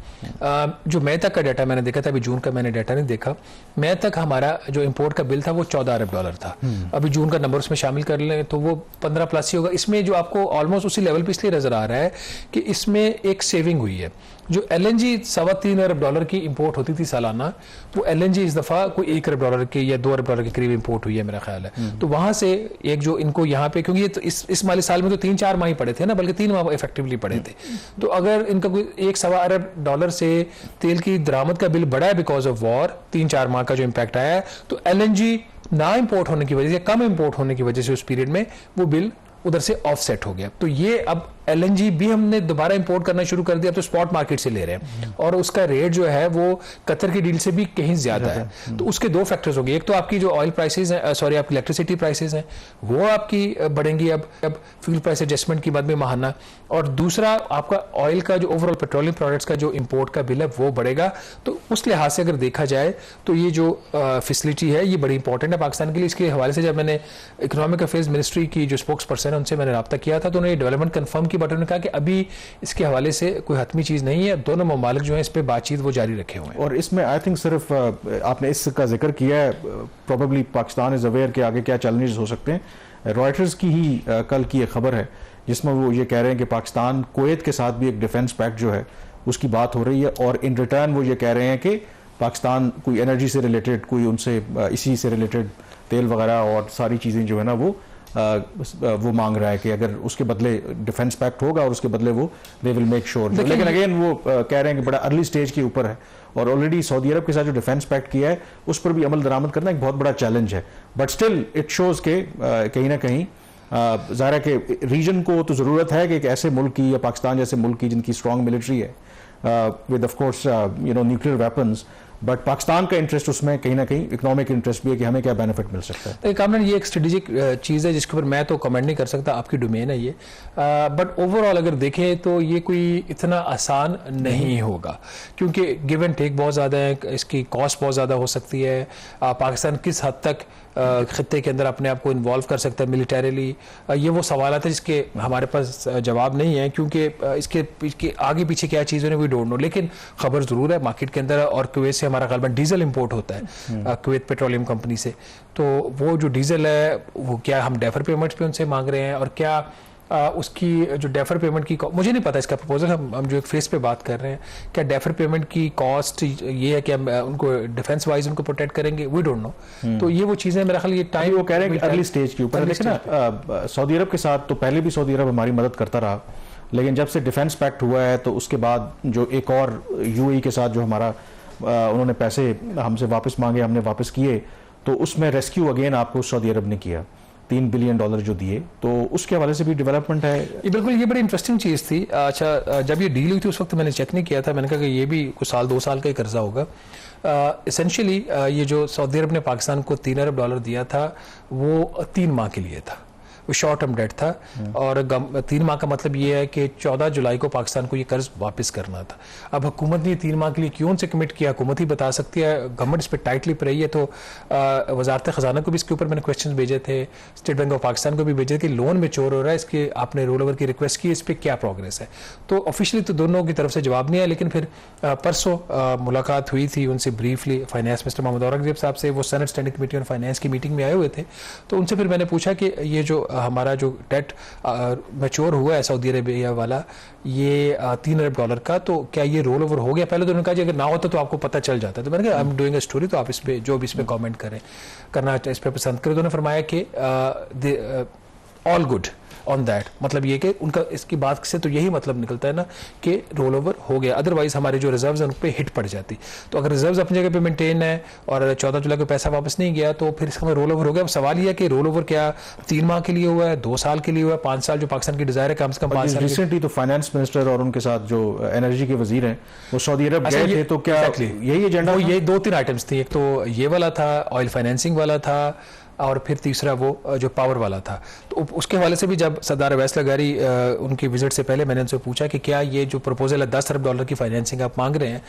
जो मई तक का डाटा मैंने देखा था, अभी जून का मैंने डाटा नहीं देखा, मई तक हमारा जो इंपोर्ट का बिल था वो 14 अरब डॉलर था। अभी जून का नंबर उसमें शामिल कर लें तो वो 15+ ही होगा। इसमें जो आपको ऑलमोस्ट उसी लेवल पर इसलिए नजर आ रहा है कि इसमें एक सेविंग हुई है। जो LNG 3.25 अरब डॉलर की इंपोर्ट होती थी सालाना, वो LNG इस दफ़ा कोई 1 अरब डॉलर के या 2 अरब डॉलर के करीब इंपोर्ट हुई है मेरा ख्याल है। तो वहाँ से एक जो इनको यहाँ पे, क्योंकि ये तो इस माली साल में तो 3-4 माह ही पड़े थे ना, बल्कि 3 माह इफेक्टिवली पड़े थे। तो अगर इनका कोई 1-1.25 अरब डॉलर से तेल की दरामद का बिल बढ़ा है बिकॉज ऑफ वॉर, 3-4 माह का जो इम्पैक्ट आया है, तो LNG ना इंपोर्ट होने की वजह से, कम इंपोर्ट होने की वजह से उस पीरियड में वो बिल उधर से ऑफसेट हो गया। तो ये अब LNG भी हमने दोबारा इंपोर्ट करना शुरू कर दिया, तो स्पॉट मार्केट से ले रहे हैं, और उसका रेट जो है वो कतर की डील से भी कहीं ज्यादा है। तो उसके 2 फैक्टर्स हो गए। एक तो आपकी जो ऑयल प्राइसेस हैं, सॉरी आपकी इलेक्ट्रिसिटी प्राइसेस हैं, वो आपकी बढ़ेंगी अब फ्यूल प्राइस एडजस्टमेंट की बाद में माहाना, और दूसरा आपका ऑयल का जो ओवरऑल पेट्रोलियम प्रोडक्ट्स का जो इंपोर्ट का बिल है वो बढ़ेगा। तो उस लिहाज से अगर देखा जाए तो ये जो फैसिलिटी है ये बड़ी इंपॉर्टेंट है पाकिस्तान के लिए। इसके हवाले से जब मैंने इकोनॉमिक अफेयर्स मिनिस्ट्री की जो स्पोक्स पर्सन है उनसे मैंने रब्ता किया था, तो उन्होंने डेवलपमेंट कन्फर्म की, बट उन्होंने कहा कि अभी इसके हवाले से कोई हतमी चीज़ नहीं है, दोनों ममालिक जो है इस पर बातचीत वो जारी रखे हुए हैं। और इसमें आई थिंक सिर्फ आपने इसका जिक्र किया है, प्रोबेबली पाकिस्तान इज अवेयर के आगे क्या चैलेंजेस हो सकते हैं। रॉयटर्स की ही कल की एक खबर है जिसमें वो ये कह रहे हैं कि पाकिस्तान कुवैत के साथ भी एक डिफेंस पैक्ट जो है उसकी बात हो रही है, और इन रिटर्न वो ये कह रहे हैं कि पाकिस्तान कोई एनर्जी से रिलेटेड, कोई उनसे इसी से रिलेटेड तेल वगैरह और सारी चीज़ें जो है ना वो मांग रहा है कि अगर उसके बदले डिफेंस पैक्ट होगा और उसके बदले वो दे विल मेक श्योर। लेकिन अगेन वो कह रहे हैं कि बड़ा अर्ली स्टेज के ऊपर है, और ऑलरेडी सऊदी अरब के साथ जो डिफेंस पैक्ट किया है उस पर भी अमल दरामद करना एक बहुत बड़ा चैलेंज है। बट स्टिल इट शोज के कहीं ना कहीं ज़ाहिर है कि रीजन को तो ज़रूरत है कि एक ऐसे मुल्क की या पाकिस्तान जैसे मुल्क की जिनकी स्ट्रॉन्ग मिलिट्री है with of course nuclear weapons, but Pakistan का इंटरेस्ट उसमें कहीं ना कहीं इकोनॉमिक इंटरेस्ट भी है कि हमें क्या बेनिफिट मिल सकता है। कामरान, ये एक स्ट्रेटेजिक चीज़ है जिसके ऊपर मैं तो कमेंट नहीं कर सकता, आपकी डोमेन है ये, बट ओवरऑल अगर देखें तो ये कोई इतना आसान नहीं होगा, क्योंकि गिव एंड टेक बहुत ज़्यादा है, इसकी कॉस्ट बहुत ज़्यादा हो सकती है। पाकिस्तान किस हद तक खत्ते के अंदर अपने आप को इन्वॉल्व कर सकता है मिलिटरीली, ये वो सवाल है जिसके हमारे पास जवाब नहीं है, क्योंकि इसके आगे पीछे क्या चीज़ है वी डोंट नो। लेकिन खबर ज़रूर है मार्केट के अंदर, और कुवैत से हमारा गलबन डीजल इंपोर्ट होता है कुवैत पेट्रोलियम कंपनी से, तो वो जो डीजल है वो क्या हम डेफर पेमेंट्स पे उनसे मांग रहे हैं, और क्या उसकी जो डेफर पेमेंट की, मुझे नहीं पता इसका प्रपोजल, हम जो एक फेस पे बात कर रहे हैं, क्या डेफर पेमेंट की कॉस्ट ये है कि हम उनको डिफेंस वाइज उनको प्रोटेक्ट करेंगे, वी डोंट नो। तो ये वो चीज़ें मेरा ख्याल ये टाइम, वो कह रहे हैं कि अर्ली स्टेज के ऊपर देखिए ना, सऊदी अरब के साथ तो पहले भी सऊदी अरब हमारी मदद करता रहा, लेकिन जब से डिफेंस पैक्ट हुआ है तो उसके बाद जो एक और यूएई के साथ जो हमारा उन्होंने पैसे हमसे वापस मांगे, हमने वापस किए, तो उसमें रेस्क्यू अगेन आपको सऊदी अरब ने किया, $3 बिलियन जो दिए, तो उसके हवाले से भी डेवलपमेंट है। ये बिल्कुल, ये बड़ी इंटरेस्टिंग चीज़ थी। अच्छा, जब ये डील हुई थी उस वक्त मैंने चेक नहीं किया था, मैंने कहा कि ये भी कुछ साल 2 साल का ही कर्जा होगा। एसेंशियली ये जो सऊदी अरब ने पाकिस्तान को $3 अरब दिया था वो 3 माह के लिए था, वो शॉर्ट टर्म डेट था, और 3 माह का मतलब ये है कि 14 जुलाई को पाकिस्तान को ये कर्ज वापस करना था। अब हुकूमत ने 3 माह के लिए क्यों से कमिट किया, हुकूमत ही बता सकती है, गवर्नमेंट इस पर टाइटली पर रही है। तो वजारत ख़जाना को भी इसके ऊपर मैंने क्वेश्चन भेजे थे, स्टेट बैंक ऑफ पाकिस्तान को भी भेजे थे कि लोन मेच्योर हो रहा है, इसके आपने रोल ओवर की रिक्वेस्ट की, इस पर क्या प्रोग्रेस है। तो ऑफिशियली तो दोनों की तरफ से जवाब नहीं आया, लेकिन फिर परसों मुलाकात हुई थी उनसे briefly, finance minister Mohammad Aurangzeb साहब से, वो senate standing committee on finance की मीटिंग में आए हुए थे। तो उनसे फिर मैंने पूछा कि ये जो हमारा जो डेट मैच्योर हुआ है सऊदी अरेबिया वाला, ये $3 अरब का, तो क्या ये रोल ओवर हो गया? पहले तो उन्होंने कहा अगर ना होता तो आपको पता चल जाता। तो मैंने कहा I am doing a story, तो आप इस पे जो भी इस पे कमेंट करें, करना इस पे पसंद करें। तो उन्होंने फरमाया कि ऑल गुड ऑन दैट, मतलब ये कि उनका इसकी बात से तो यही मतलब निकलता है ना कि रोल ओवर हो गया, अदरवाइज हमारे जो रिजर्व्स हैं उन पर हिट पड़ जाती। तो अगर रिजर्व्स अपनी जगह पे मेंटेन है और 14 जुलाई को पैसा वापस नहीं गया, तो फिर इसका रोल ओवर हो गया। अब सवाल यह है कि रोल ओवर क्या 3 माह के लिए हुआ है, 2 साल के लिए हुआ है, 5 साल जो पाकिस्तान की डिजायर है, कम से कम 5 साल। रिसेंटली तो फाइनेंस मिनिस्टर और उनके साथ जो एनर्जी के वजीर हैं वो सऊदी अरब गए थे, तो क्या यही एजेंडा? ये 2-3 आइटम्स थी, एक तो ये वाला था, ऑयल फाइनेंसिंग वाला था, और फिर तीसरा वो जो पावर वाला था। तो उसके हवाले से भी जब सरदार अवैस लगारी उनकी विजिट से पहले मैंने उनसे पूछा कि क्या ये जो प्रपोजल है $10 अरब की फाइनेंसिंग आप मांग रहे हैं,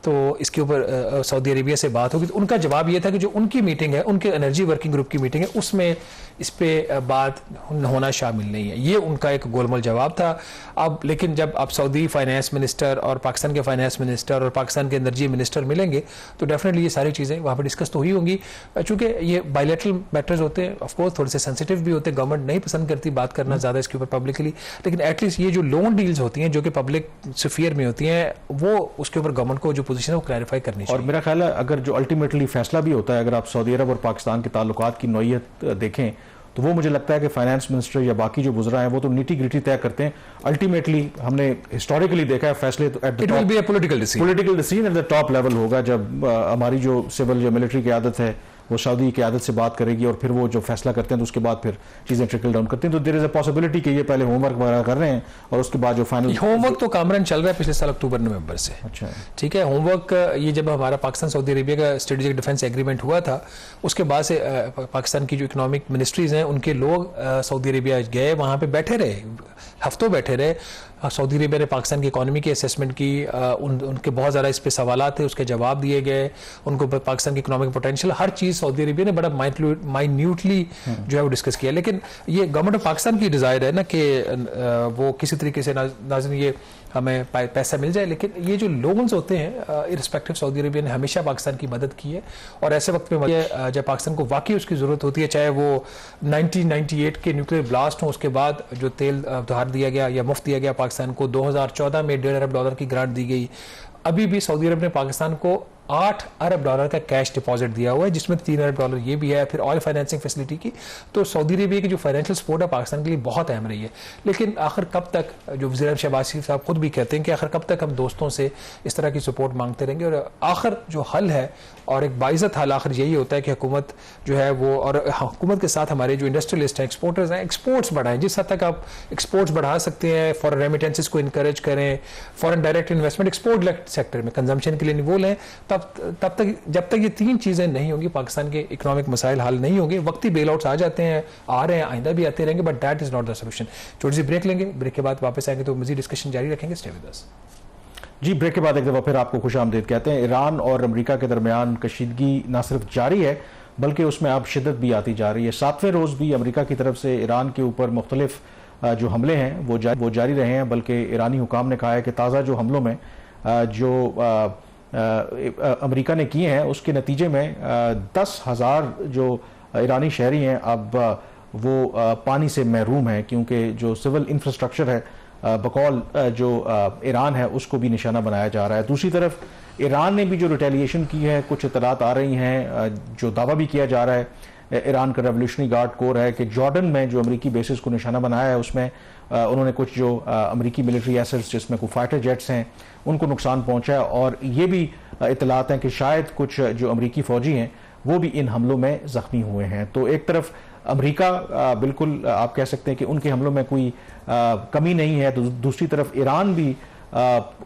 तो इसके ऊपर सऊदी अरेबिया से बात होगी। तो उनका जवाब ये था कि जो उनकी मीटिंग है, उनके एनर्जी वर्किंग ग्रुप की मीटिंग है, उसमें इस पे बात होना शामिल नहीं है। ये उनका एक गोलमोल जवाब था। अब लेकिन जब आप सऊदी फाइनेंस मिनिस्टर और पाकिस्तान के फाइनेंस मिनिस्टर और पाकिस्तान के एनर्जी मिनिस्टर मिलेंगे, तो डेफिनेटली ये सारी चीज़ें वहाँ पर डिस्कस तो हुई होंगी, चूँकि ये बायलैटरल मैटर्स होते हैं, ऑफकोर्स थोड़े से सेंसिटिव भी होते हैं, गवर्नमेंट नहीं पसंद करती बात करना ज़्यादा इसके ऊपर पब्लिकली, लेकिन एटलीस्ट ये जो लोन डील्स होती हैं जो कि पब्लिक स्फीयर में होती हैं, वो उसके ऊपर गवर्नमेंट को जो पोजीशन है वो क्लैरिफाई करनी चाहिए। और मेरा ख्याल है अगर जो अल्टीमेटली फैसला भी होता है, अगर आप सऊदी अरब और पाकिस्तान के ताल्लुकात की नौइयत देखें, तो वो मुझे लगता है कि फाइनेंस मिनिस्टर या बाकी जो गुजरा है वो तो नीटी ग्रिटी तय करते हैं। अल्टीमेटली हमने हिस्टोरिकली देखा है फैसले तो at the top political decision at the top level होगा, जब हमारी जो सिविल या मिलिट्री की आदत है वो सऊदी की आदत से बात करेगी, और फिर वो जो फैसला करते हैं तो उसके बाद फिर चीजें ट्रिकल डाउन करते हैं। तो देयर इज अ पॉसिबिलिटी कि ये पहले होमवर्क वगैरह कर रहे हैं और उसके बाद जो फाइनल होमवर्क तो कामरान चल रहा है पिछले साल अक्टूबर-नवंबर से। अच्छा, ठीक है। होमवर्क ये जब हमारा पाकिस्तान सऊदी अरेबिया का स्ट्रेटेजिक डिफेंस एग्रीमेंट हुआ था, उसके बाद से पाकिस्तान की जो इकोनॉमिक मिनिस्ट्रीज हैं उनके लोग सऊदी अरेबिया गए, वहाँ पे बैठे रहे, हफ्तों बैठे रहे। सऊदी अरेबिया ने पाकिस्तान की इकोनॉमी की असेसमेंट की, उनके बहुत ज़्यादा इस पे सवाल थे, उसके जवाब दिए गए, उनको पाकिस्तान की इकोनॉमिक पोटेंशियल हर चीज़ सऊदी अरेबिया ने बड़ा माइन्यूटली जो है वो डिस्कस किया। लेकिन ये गवर्नमेंट ऑफ पाकिस्तान की डिज़ायर है ना कि वो किसी तरीके से नाज़रीन ये हमें पैसा मिल जाए, लेकिन ये जो लोन्स होते हैं इररिस्पेक्टिव सऊदी अरेबिया ने हमेशा पाकिस्तान की मदद की है, और ऐसे वक्त में जब पाकिस्तान को वाकई उसकी ज़रूरत होती है, चाहे वो 1998 के न्यूक्लियर ब्लास्ट हो, उसके बाद जो तेल उधार दिया गया या मुफ्त दिया गया पाकिस्तान को, 2014 में $1.5 अरब की ग्रांट दी गई, अभी भी सऊदी अरब ने पाकिस्तान को $8 अरब का कैश डिपॉजिट दिया हुआ है, जिसमें $3 अरब ये भी है, फिर ऑयल फाइनेंसिंग फैसिलिटी की। तो सऊदी अरेबिया की जो फाइनेंशियल सपोर्ट है पाकिस्तान के लिए बहुत अहम रही है। लेकिन आखिर कब तक, जो वज़ीर शहबाज शरीफ साहब खुद भी कहते हैं कि आखिर कब तक हम दोस्तों से इस तरह की सपोर्ट मांगते रहेंगे, और आखिर जो हल है और एक बाइज़्ज़त हल आखिर यही होता है कि हुकूमत जो है वो, और हुकूमत के साथ हमारे जो इंडस्ट्रियलिस्ट हैं, एक्सपोर्टर्स हैं, एक्सपोर्ट्स बढ़ाएं। जिस हद तक आप एक्सपोर्ट्स बढ़ा सकते हैं, फॉरेन रेमिटेंसेस को इनकरेज करें, foreign direct investment export sector में कंजम्पशन के लिए नहीं बोलें, तब तक जब तक ये 3 चीजें नहीं होंगी, पाकिस्तान के इकोनॉमिक मसाइल हल नहीं होंगे। वक्ती बेल आउट्स आ जाते हैं, आ रहे हैं, आइंदा भी आते रहेंगे, but that is not the solution. छोटी सी ब्रेक लेंगे, ब्रेक के बाद वापस आएंगे तो मजीद डिस्कशन जारी रखेंगे। Stay with us. जी, ब्रेक के बाद एक दफा फिर आपको खुशामदीद कहते हैं। ईरान और अमेरिका के दरमियान कशीदगी न सिर्फ जारी है बल्कि उसमें अब शिद्दत भी आती जा रही है। 7वें रोज भी अमेरिका की तरफ से ईरान के ऊपर मुख्तलिफ जो हमले हैं वो जारी रहे हैं, बल्कि ईरानी हुकाम ने कहा है कि ताज़ा जो हमलों में जो अमेरिका ने किए हैं उसके नतीजे में 10,000 जो ईरानी शहरी हैं अब वो पानी से महरूम हैं, क्योंकि जो सिविल इंफ्रास्ट्रक्चर है बकौल जो ईरान है उसको भी निशाना बनाया जा रहा है। दूसरी तरफ ईरान ने भी जो रिटेलिएशन की है, कुछ इतलात आ रही हैं, जो दावा भी किया जा रहा है ईरान का रेवोल्यूशनरी गार्ड कोर है कि जॉर्डन में जो अमेरिकी बेसिस को निशाना बनाया है उसमें उन्होंने कुछ जो अमेरिकी मिलिट्री एसेट्स जिसमें कुछ फाइटर जेट्स हैं उनको नुकसान पहुंचा है। और ये भी इतलात हैं कि शायद कुछ जो अमेरिकी फौजी हैं वो भी इन हमलों में जख्मी हुए हैं। तो एक तरफ अमेरिका बिल्कुल आप कह सकते हैं कि उनके हमलों में कोई कमी नहीं है, तो दूसरी तरफ ईरान भी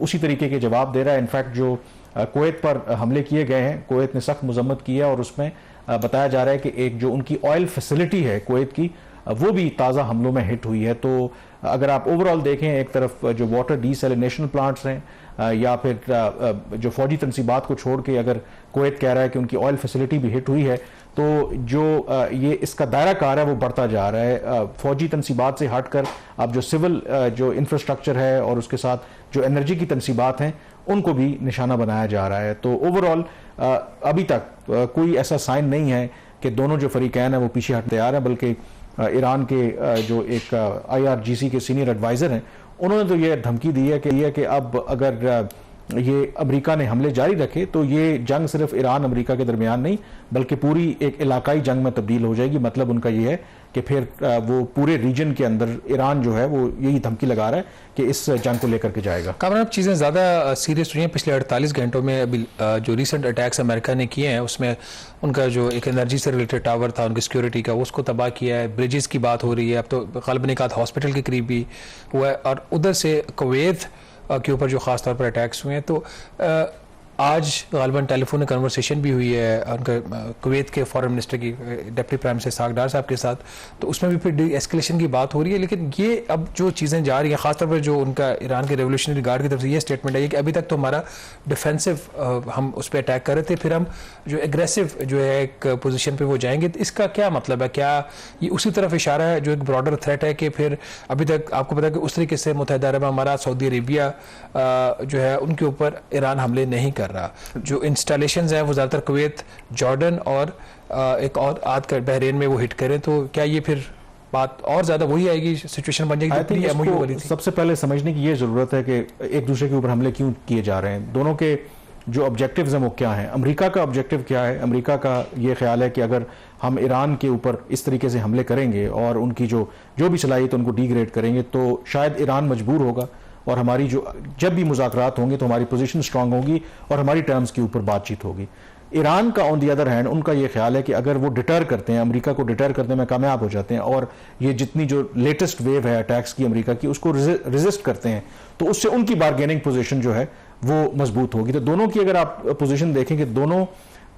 उसी तरीके के जवाब दे रहा है। इनफैक्ट जो कुवैत पर हमले किए गए हैं, कुवैत ने सख्त मजम्मत की है और उसमें बताया जा रहा है कि एक जो उनकी ऑयल फैसिलिटी है कुवैत की वो भी ताज़ा हमलों में हिट हुई है। तो अगर आप ओवरऑल देखें, एक तरफ जो वाटर डीसैलिनेशन प्लांट्स हैं या फिर जो फौजी तनसीबात को छोड़ के अगर कुवैत कह रहा है कि उनकी ऑयल फैसिलिटी भी हिट हुई है, तो जो ये इसका दायरा कार है वो बढ़ता जा रहा है। फौजी तनसीबात से हटकर अब जो सिविल जो इंफ्रास्ट्रक्चर है और उसके साथ जो एनर्जी की तनसीबात हैं उनको भी निशाना बनाया जा रहा है। तो ओवरऑल अभी तक कोई ऐसा साइन नहीं है कि दोनों जो फरीकैन हैं वो पीछे हटते आ रहे हैं, बल्कि ईरान के जो एक IRGC के सीनियर एडवाइज़र हैं उन्होंने तो ये धमकी दी है कि अब अगर ये अमेरिका ने हमले जारी रखे तो ये जंग सिर्फ ईरान अमेरिका के दरमियान नहीं बल्कि पूरी एक इलाकाई जंग में तब्दील हो जाएगी। मतलब उनका ये है कि फिर वो पूरे रीजन के अंदर ईरान जो है वो यही धमकी लगा रहा है कि इस जंग को लेकर के जाएगा। कामरान, अब चीज़ें ज़्यादा सीरियस हुई हैं पिछले 48 घंटों में। अभी जो रिसेंट अटैक्स अमेरिका ने किए हैं उसमें उनका जो एक एनर्जी से रिलेटेड टावर था उनकी सिक्योरिटी का, उसको तबाह किया है। ब्रिजेस की बात हो रही है, अब तो ग़ालिबन एक आध हॉस्पिटल के करीब भी हुआ है। और उधर से कुवैत के ऊपर जो ख़ास तौर पर अटैक्स हुए हैं, तो आज ग़ालिबन टेलीफोन कन्वर्सेशन भी हुई है उनका कुवैत के फॉरेन मिनिस्टर की डिप्टी प्राइम मिनिस्टर सागडार साहब के साथ, तो उसमें भी फिर डी एस्केलेशन की बात हो रही है। लेकिन ये अब जो चीज़ें जा रही हैं, ख़ासतौर पर जो उनका ईरान के रेवोल्यूशनरी गार्ड की तरफ से ये स्टेटमेंट है कि अभी तक तो हमारा डिफेंसिव हम उस पर अटैक कर रहे थे, फिर हम जो एग्रेसिव जो है एक पोजीशन पे वो जाएंगे। तो इसका क्या मतलब है? क्या ये उसी तरफ इशारा है जो एक ब्रॉडर थ्रेट है कि फिर अभी तक आपको पता है कि उस तरीके से मुत्तहिदा अरब अमारात, सऊदी अरेबिया जो है उनके ऊपर ईरान हमले नहीं कर रहा। जो इंस्टॉलेशंस हैं वो ज़्यादातर कुवैत, जॉर्डन और एक और आध कर बहरीन में वो हिट करें, तो क्या ये फिर बात और ज़्यादा वही आएगी, सिचुएशन बन जाएगी? इसको सबसे पहले समझने की ये ज़रूरत है कि एक दूसरे के ऊपर हमले क्यों किए जा रहे हैं, दोनों के जो ऑब्जेक्टिव्स हैं वो क्या हैं। अमेरिका का ऑब्जेक्टिव क्या है? अमेरिका का ये ख्याल है कि अगर हम ईरान के ऊपर इस तरीके से हमले करेंगे और उनकी जो भी सलाहियत उनको डिग्रेड करेंगे तो शायद ईरान मजबूर होगा और हमारी जब भी मुज़ाकरात होंगे तो हमारी पोजीशन स्ट्रांग होगी और हमारी टर्म्स के ऊपर बातचीत होगी। ईरान का ऑन दी अदर हैंड उनका ये ख्याल है कि अगर वो डिटर करते हैं, अमेरिका को डिटर करने में कामयाब हो जाते हैं और ये जितनी जो लेटेस्ट वेव है अटैक्स की अमेरिका की उसको रेजिस्ट करते हैं तो उससे उनकी बार्गेनिंग पोजीशन जो है वो मजबूत होगी। तो दोनों की अगर आप पोजीशन देखें कि दोनों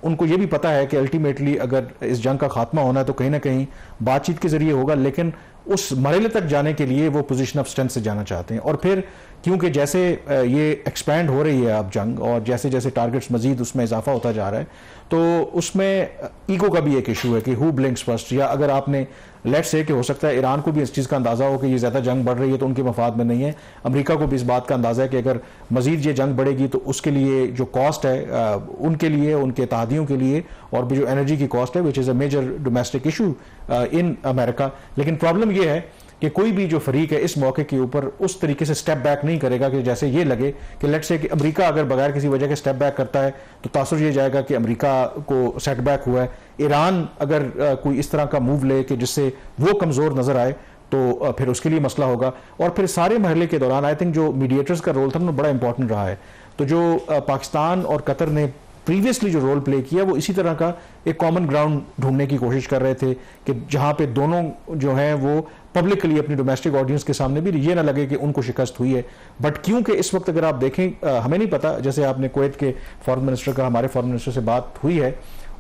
उनको ये भी पता है कि अल्टीमेटली अगर इस जंग का खात्मा होना है तो कहीं ना कहीं बातचीत के जरिए होगा, लेकिन उस मरहले तक जाने के लिए वो पोजीशन ऑफ स्ट्रेंथ से जाना चाहते हैं। और फिर क्योंकि जैसे ये एक्सपैंड हो रही है अब जंग और जैसे जैसे टारगेट्स मजीद उसमें इजाफा होता जा रहा है तो उसमें ईगो का भी एक इशू है कि हु ब्लिंक्स फर्स्ट। या अगर आपने लेट्स से कि हो सकता है ईरान को भी इस चीज़ का अंदाज़ा हो कि ये ज़्यादा जंग बढ़ रही है तो उनके मफाद में नहीं है, अमेरिका को भी इस बात का अंदाज़ा है कि अगर मजीद ये जंग बढ़ेगी तो उसके लिए जो कॉस्ट है उनके लिए, उनके इत्तेहादियों के लिए और भी जो एनर्जी की कॉस्ट है which is a major domestic issue in America. लेकिन प्रॉब्लम ये है कि कोई भी जो फरीक है इस मौके के ऊपर उस तरीके से स्टेप बैक नहीं करेगा कि जैसे ये लगे कि लेट्स से कि अमेरिका अगर बगैर किसी वजह के स्टेप बैक करता है तो तासुर ये जाएगा कि अमेरिका को सेटबैक हुआ है। ईरान अगर कोई इस तरह का मूव ले कि जिससे वो कमज़ोर नज़र आए तो फिर उसके लिए मसला होगा। और फिर सारे मरहले के दौरान आई थिंक जो मीडिएटर्स का रोल था वो बड़ा इंपॉर्टेंट रहा है। तो जो पाकिस्तान और कतर ने प्रीवियसली जो रोल प्ले किया वो इसी तरह का एक कॉमन ग्राउंड ढूंढने की कोशिश कर रहे थे कि जहां पे दोनों जो हैं वो पब्लिकली अपनी डोमेस्टिक ऑडियंस के सामने भी ये ना लगे कि उनको शिकस्त हुई है। बट क्योंकि इस वक्त अगर आप देखें, हमें नहीं पता, जैसे आपने कुवैत के फॉरेन मिनिस्टर का हमारे फॉरेन मिनिस्टर से बात हुई है,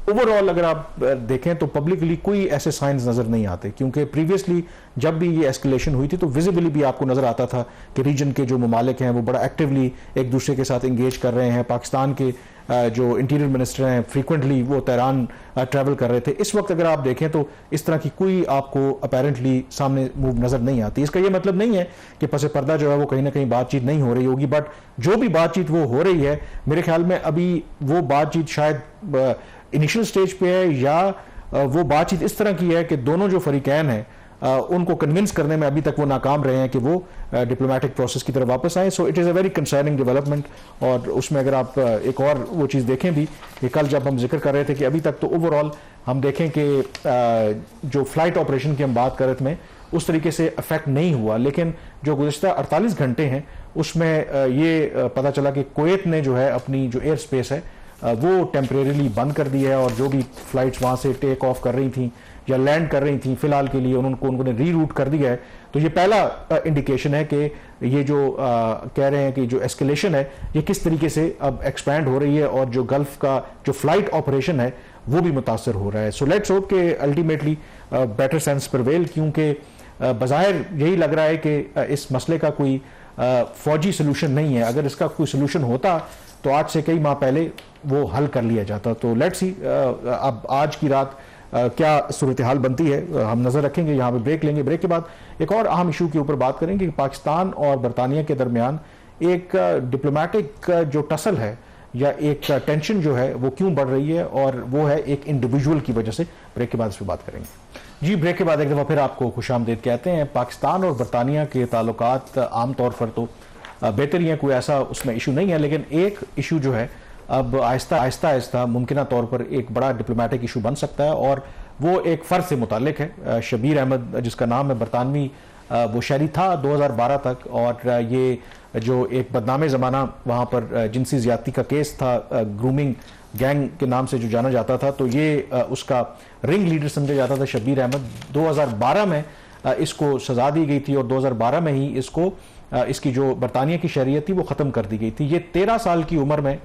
ओवरऑल अगर आप देखें तो पब्लिकली कोई ऐसे साइंस नजर नहीं आते, क्योंकि प्रीवियसली जब भी ये एस्केलेशन हुई थी तो विजिबली भी आपको नजर आता था कि रीजन के जो ममालिक हैं वो बड़ा एक्टिवली एक दूसरे के साथ इंगेज कर रहे हैं। पाकिस्तान के जो इंटीरियर मिनिस्टर हैं फ्रीक्वेंटली वो तेहरान ट्रैवल कर रहे थे। इस वक्त अगर आप देखें तो इस तरह की कोई आपको अपेरेंटली सामने मूव नजर नहीं आती। इसका ये मतलब नहीं है कि पसे पर्दा जो है वो कहीं ना कहीं बातचीत नहीं हो रही होगी, बट जो भी बातचीत वो हो रही है मेरे ख्याल में अभी वो बातचीत शायद इनिशियल स्टेज पे है, या वो बातचीत इस तरह की है कि दोनों जो फरीकैन हैं उनको कन्विंस करने में अभी तक वो नाकाम रहे हैं कि वो डिप्लोमेटिक प्रोसेस की तरफ वापस आए। So it is a very concerning development. और उसमें अगर आप एक और वो चीज़ देखें भी कि कल जब हम जिक्र कर रहे थे कि अभी तक तो ओवरऑल हम देखें कि जो फ्लाइट ऑपरेशन की हम बात कर रहे थे उस तरीके से अफेक्ट नहीं हुआ, लेकिन जो गुज़िश्ता 48 घंटे हैं उसमें ये पता चला कि कुवैत ने जो है अपनी जो एयर स्पेस है वो टेम्परेरीली बंद कर दी है, और जो भी फ्लाइट्स वहाँ से टेक ऑफ कर रही थी या लैंड कर रही थी फिलहाल के लिए उन्होंने रीरूट कर दिया है। तो ये पहला इंडिकेशन है कि ये जो कह रहे हैं कि जो एस्केलेशन है ये किस तरीके से अब एक्सपैंड हो रही है, और जो गल्फ का जो फ्लाइट ऑपरेशन है वो भी मुतासर हो रहा है। सो लेट्स होप कि अल्टीमेटली बेटर सेंस प्रिवेल, क्योंकि बज़ाहिर यही लग रहा है कि इस मसले का कोई फौजी सोल्यूशन नहीं है। अगर इसका कोई सोल्यूशन होता तो आज से कई माह पहले वो हल कर लिया जाता। तो लेट्स सी अब आज की रात क्या सूरत हाल बनती है, हम नजर रखेंगे। यहाँ पे ब्रेक लेंगे, ब्रेक के बाद एक और अहम इशू के ऊपर बात करेंगे कि पाकिस्तान और बरतानिया के दरमियान एक डिप्लोमेटिक जो टसल है या एक टेंशन जो है वो क्यों बढ़ रही है, और वो है एक इंडिविजुअल की वजह से। ब्रेक के बाद इस पर बात करेंगे जी। ब्रेक के बाद एक दफा फिर आपको खुशामदीद कहते हैं। पाकिस्तान और बरतानिया के ताल्लुकात आमतौर पर तो बेहतर ही है, कोई ऐसा उसमें इशू नहीं है, लेकिन एक इशू जो है अब आहिस्ता मुमकिन तौर पर एक बड़ा डिप्लोमेटिक इशू बन सकता है, और वो एक फ़र्द से मुतालिक है। शबीर अहमद जिसका नाम है बरतानवी, वो शहरी था 2012 तक, और ये जो एक बदनामे ज़माना वहाँ पर जिनसी ज़्यादती का केस था, ग्रूमिंग गैंग के नाम से जो जाना जाता था, तो ये उसका रिंग लीडर समझा जाता था शबीर अहमद। 2012 में इसको सजा दी गई थी, और 2012 में ही इसको इसकी जो बरतानिया की शरीयत थी वो ख़त्म कर दी गई थी। ये 13 साल की उम्र में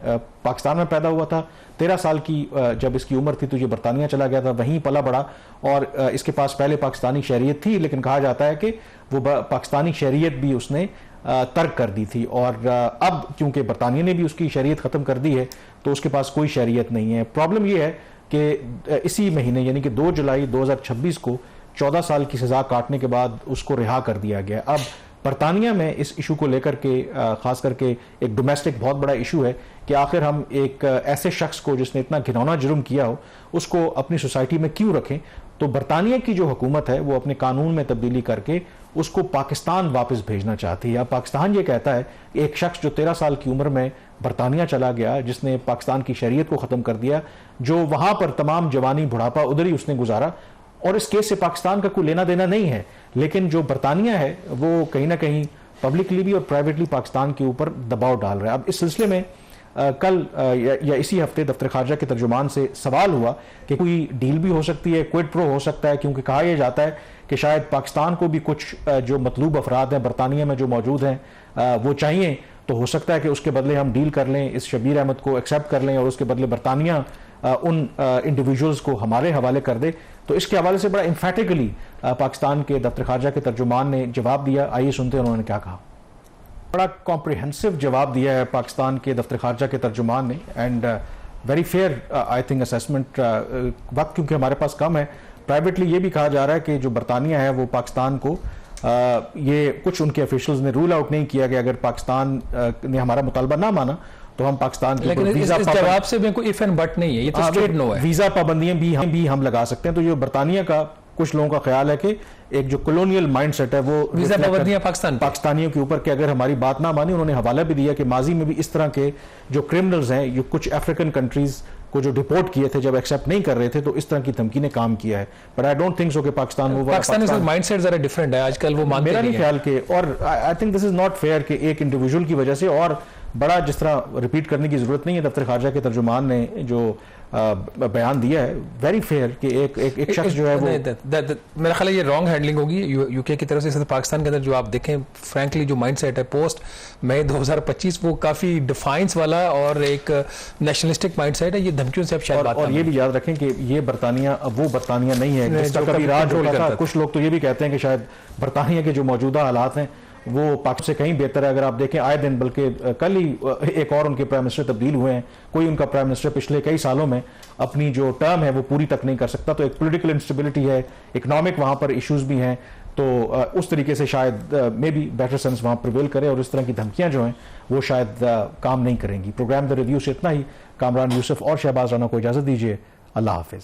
पाकिस्तान में पैदा हुआ था। 13 साल की जब इसकी उम्र थी तो ये बरतानिया चला गया था, वहीं पला बड़ा, और इसके पास पहले पाकिस्तानी शरीयत थी, लेकिन कहा जाता है कि वो पाकिस्तानी शरीयत भी उसने तर्क कर दी थी, और अब क्योंकि बरतानिया ने भी उसकी शरीयत ख़त्म कर दी है तो उसके पास कोई शरीयत नहीं है। प्रॉब्लम ये है कि इसी महीने यानी कि 2 जुलाई 2026 को 14 साल की सज़ा काटने के बाद उसको रिहा कर दिया गया। अब बरतानिया में इस इशू को लेकर के खास करके एक डोमेस्टिक बहुत बड़ा इशू है कि आखिर हम एक ऐसे शख्स को जिसने इतना घिनौना जुर्म किया हो उसको अपनी सोसाइटी में क्यों रखें। तो बरतानिया की जो हुकूमत है वो अपने कानून में तब्दीली करके उसको पाकिस्तान वापस भेजना चाहती है। अब पाकिस्तान ये कहता है कि एक शख्स जो 13 साल की उम्र में बरतानिया चला गया, जिसने पाकिस्तान की शरीयत को ख़त्म कर दिया, जो वहाँ पर तमाम जवानी बुढ़ापा उधर ही उसने गुजारा, और इस केस से पाकिस्तान का कोई लेना देना नहीं है, लेकिन जो बरतानिया है वो कहीं ना कहीं पब्लिकली भी और प्राइवेटली पाकिस्तान के ऊपर दबाव डाल रहा है। अब इस सिलसिले में कल या इसी हफ्ते दफ्तर खारजा के तर्जुमान से सवाल हुआ कि कोई डील भी हो सकती है, क्विड प्रो हो सकता है, क्योंकि कहा यह जाता है कि शायद पाकिस्तान को भी कुछ जो मतलूब अफराद हैं बरतानिया में जो मौजूद हैं वो चाहिए, तो हो सकता है कि उसके बदले हम डील कर लें, इस शबीर अहमद को एक्सेप्ट कर लें और उसके बदले बरतानिया उन इंडिविजुअल्स को हमारे हवाले कर दे। तो इसके हवाले से बड़ा इम्फेटिकली पाकिस्तान के दफ्तर खारजा के तर्जुमान ने जवाब दिया। आइए सुनते हैं उन्होंने क्या कहा। बड़ा कॉम्प्रिहेंसिव जवाब दिया है पाकिस्तान के दफ्तर खारजा के तर्जुमान ने, and very fair I think assessment. वक्त क्योंकि हमारे पास कम है, प्राइवेटली ये भी कहा जा रहा है कि जो बरतानिया है वो पाकिस्तान को ये कुछ उनके ऑफिशियल्स ने रूल आउट नहीं किया कि अगर पाकिस्तान ने हमारा मुतालबा ना माना तो हम पाकिस्तान के लेकिन इस जवाब से भी कोई इफ एंड बट नहीं है, ये तो स्ट्रेट नो है। वीजा पाबंदियां भी हम लगा सकते हैं। तो जो बरतानिया का कुछ लोगों का ख्याल है कि एक जो कॉलोनियल माइंडसेट है वो वीजा पाबंदियां पाकिस्तानियों के ऊपर कि अगर हमारी बात ना मानी। उन्होंने हवाला भी दिया कि माजी में भी इस तरह के जो क्रिमिनल्स हैं, ये कुछ अफ्रीकन कंट्रीज को जो डिपोर्ट किए थे जब एक्सेप्ट नहीं कर रहे थे, तो इस तरह की धमकी ने काम किया है। But I don't think so कि पाकिस्तान माइंडसेट जरा डिफरेंट है आजकल, वो मानते मेरा नहीं ख्याल के, और I think this is not fair कि एक इंडिविजुअल की वजह से और बड़ा जिस तरह रिपीट करने की जरूरत नहीं है, दफ्तर खारजा के तर्जुमान ने जो बयान दिया है वेरी फेयर कि एक शख्स जो है वो मेरा ख्याल है ये रॉन्ग हैंडलिंग होगी यूके की तरफ से। पाकिस्तान के अंदर जो आप देखें फ्रैंकली जो माइंडसेट है पोस्ट मई 2025 वो काफी डिफाइंस वाला और एक नेशनलिस्टिक माइंडसेट है। ये धमकियों से अब शायद बात और ये भी याद रखें कि ये बरतानिया अब वो बरतानिया नहीं है जिसका कभी राज होता था। कुछ लोग तो ये भी कहते हैं कि शायद बरतानिया के जो मौजूदा हालात हैं वो पाकिस्तान से कहीं बेहतर है। अगर आप देखें आए दिन, बल्कि कल ही एक और उनके प्राइम मिनिस्टर तब्दील हुए हैं, कोई उनका प्राइम मिनिस्टर पिछले कई सालों में अपनी जो टर्म है वो पूरी तक नहीं कर सकता। तो एक पॉलिटिकल इंस्टेबिलिटी है, इकोनॉमिक वहां पर इश्यूज भी हैं, तो उस तरीके से शायद मे बी बेटर सेंस वहां प्रिवेल करे और इस तरह की धमकियां जो हैं वो शायद काम नहीं करेंगी। प्रोग्राम द रिव्यू से इतना ही। कामरान यूसुफ और शहबाज राना को इजाजत दीजिए। अल्लाह हाफिज।